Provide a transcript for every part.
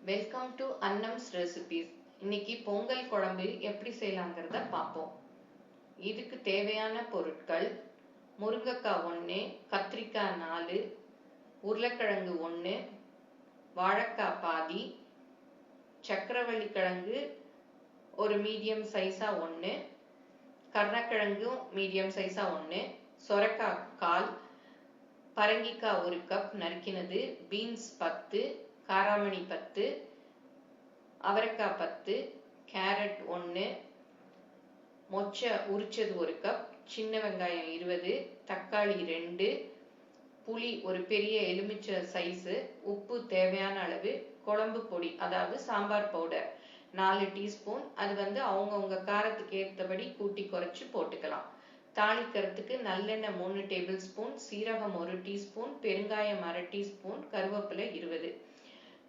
Welcome to Annam's recipes. இன்னைக்கு பொங்கல் குழம்பு எப்படி செய்யலாங்கிறத பார்ப்போம். இதுக்கு தேவையான பொருட்கள்: முருங்கைக்காய் 1, கத்திரிக்காய் 4, உருளைக்கிழங்கு 1, வாழைக்காய் பாதி, சக்கரவள்ளி கிழங்கு ஒரு மீடியம் சைஸா 1, கருணக்கிழங்கும் மீடியம் சைஸா 1, சொரக்காய் 1/4, பரங்கிக்காய் 1 கப் நறுக்கினது, பீன்ஸ் 10, காராமணி 10, அவரைக்காய் 10, கேரட் 1, மொச்சை உரிச்சது 1 கப், சின்ன வெங்காயம் 20, தக்காளி 2, புளி ஒரு பெரிய எலுமிச்சை சைஸு, உப்பு தேவையான அளவு, குழம்பு பொடி அதாவது சாம்பார் பவுடர் 4 டீஸ்பூன். அது அவங்கவுங்க காரத்துக்கு ஏற்றபடி கூட்டி குறைச்சி போட்டுக்கலாம். தாளிக்கிறதுக்கு நல்லெண்ணெய் 3 டேபிள் ஸ்பூன், சீரகம் 1 டீஸ்பூன், பெருங்காயம் 1/2 டீஸ்பூன், கருவேப்பிலை 20.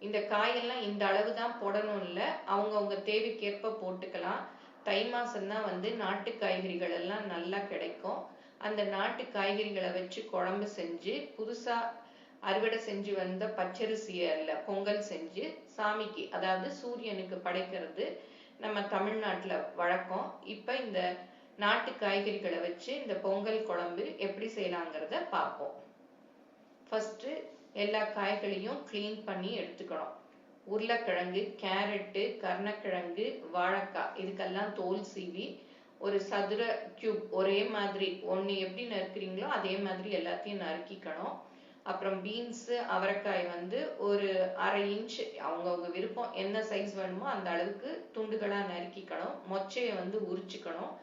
இந்த காயெல்லாம் இந்த அளவு தான் போடணும் இல்லை, அவங்கவுங்க தேவைக்கேற்ப போட்டுக்கலாம். தை மாசம்தான் நாட்டு காய்கறிகள் எல்லாம் நல்லா கிடைக்கும். அந்த நாட்டு காய்கறிகளை வச்சு குழம்பு செஞ்சு புதுசா அறுவடை செஞ்சு வந்த பச்சரிசியில பொங்கல் செஞ்சு சாமிக்கு அதாவது சூரியனுக்கு படைக்கிறது நம்ம தமிழ்நாட்டுல வழக்கம். இப்ப இந்த நாட்டு காய்கறிகளை வச்சு இந்த பொங்கல் குழம்பு எப்படி செய்யலாங்கிறத பார்ப்போம். ஃபர்ஸ்ட் எல்லா காய்களையும் கிளீன் பண்ணி எடுத்துக்கணும். உருளைக்கிழங்கு, கேரட்டு, கருணக்கிழங்கு, வாழைக்காய் இதுக்கெல்லாம் தோல் சீவி ஒரு சதுர கியூப் ஒரே மாதிரி ஒன்று எப்படி நறுக்கிறீங்களோ அதே மாதிரி எல்லாத்தையும் நறுக்கிக்கணும். அப்புறம் பீன்ஸு, அவரைக்காய் ஒரு 1/2 இன்ச் அவங்கவுங்க விருப்பம் என்ன சைஸ் வேணுமோ அந்த அளவுக்கு துண்டுகளாக நறுக்கிக்கணும். மொச்சையை உரிச்சுக்கணும்.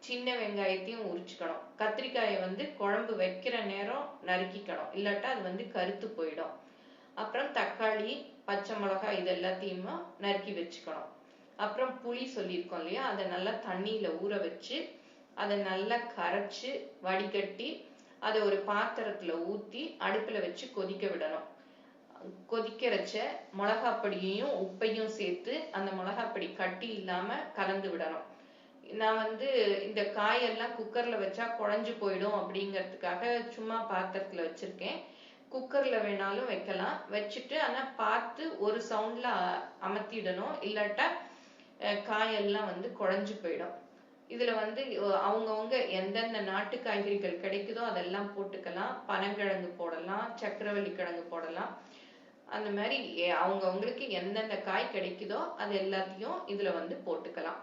சின்ன வெங்காயத்தையும் உரிச்சுக்கணும். கத்திரிக்காயை குழம்பு வைக்கிற நேரம் நறுக்கிக்கணும், இல்லாட்டா அது கருத்து போயிடும். அப்புறம் தக்காளி, பச்சை மிளகாய் இது எல்லாத்தையுமே நறுக்கி வச்சுக்கணும். அப்புறம் புளி சொல்லியிருக்கோம் இல்லையா, அதை நல்லா தண்ணியில ஊற வச்சு அதை நல்லா கரைச்சு வடிகட்டி அதை ஒரு பாத்திரத்துல ஊத்தி அடுப்புல வச்சு கொதிக்க விடணும். கொதிக்கிறச்ச மிளகாப்பொடியையும் உப்பையும் சேர்த்து அந்த மிளகாப்பொடி கட்டி இல்லாம கலந்து விடணும். நான் இந்த காயெல்லாம் குக்கர்ல வச்சா குழஞ்சு போயிடும் அப்படிங்கிறதுக்காக சும்மா பாத்திரத்துல வச்சிருக்கேன். குக்கர்ல வேணாலும் வைக்கலாம். வச்சுட்டு ஆனா பார்த்து ஒரு சவுண்ட்ல அமர்த்திடணும், இல்லாட்டா காயெல்லாம் குழஞ்சு போயிடும். இதுல அவங்கவுங்க எந்தெந்த நாட்டு காய்கறிகள் கிடைக்குதோ அதெல்லாம் போட்டுக்கலாம். பனங்கிழங்கு போடலாம், சக்கரவள்ளி கிழங்கு போடலாம். அந்த மாதிரி அவங்கவுங்களுக்கு எந்தெந்த காய் கிடைக்குதோ அது எல்லாத்தையும் இதுல போட்டுக்கலாம்.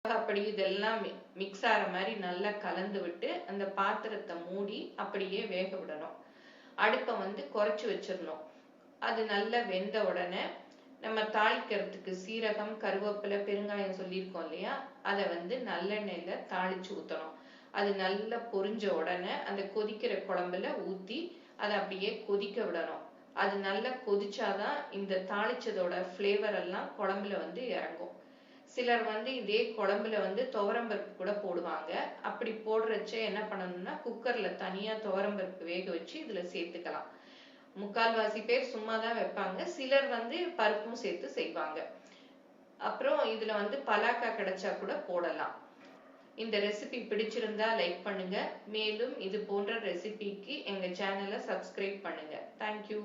அப்படி இதெல்லாம் மிக்ஸ் ஆகிற மாதிரி நல்லா கலந்து விட்டு அந்த பாத்திரத்தை மூடி அப்படியே வேக விடணும். அடுப்பை குறைச்சி வச்சிடணும். அது நல்லா வெந்த உடனே நம்ம தாளிக்கிறதுக்கு சீரகம், கருவேப்பிலை, பெருங்காயம் சொல்லியிருக்கோம் இல்லையா, அதை நல்லெண்ணெயில தாளிச்சு ஊற்றணும். அது நல்லா பொரிஞ்ச உடனே அந்த கொதிக்கிற குழம்புல ஊற்றி அதை அப்படியே கொதிக்க விடணும். அது நல்லா கொதிச்சாதான் இந்த தாளிச்சதோட ஃப்ளேவர் எல்லாம் குழம்புல இறங்கும். சிலர் இதே குழம்புல துவரம்பருப்பு கூட போடுவாங்க. அப்படி போடுறச்ச என்ன பண்ணணும்னா குக்கர்ல தனியா துவரம்பருப்பு வேக வச்சு இதுல சேர்த்துக்கலாம். முக்கால்வாசி பேர் சும்மா தான் வைப்பாங்க, சிலர் பருப்பும் சேர்த்து செய்வாங்க. அப்புறம் இதுல பலாக்காய் கிடைச்சா கூட போடலாம். இந்த ரெசிபி பிடிச்சிருந்தா லைக் பண்ணுங்க. மேலும் இது போன்ற ரெசிபிக்கு எங்க சேனலை சப்ஸ்கிரைப் பண்ணுங்க. தேங்க்யூ.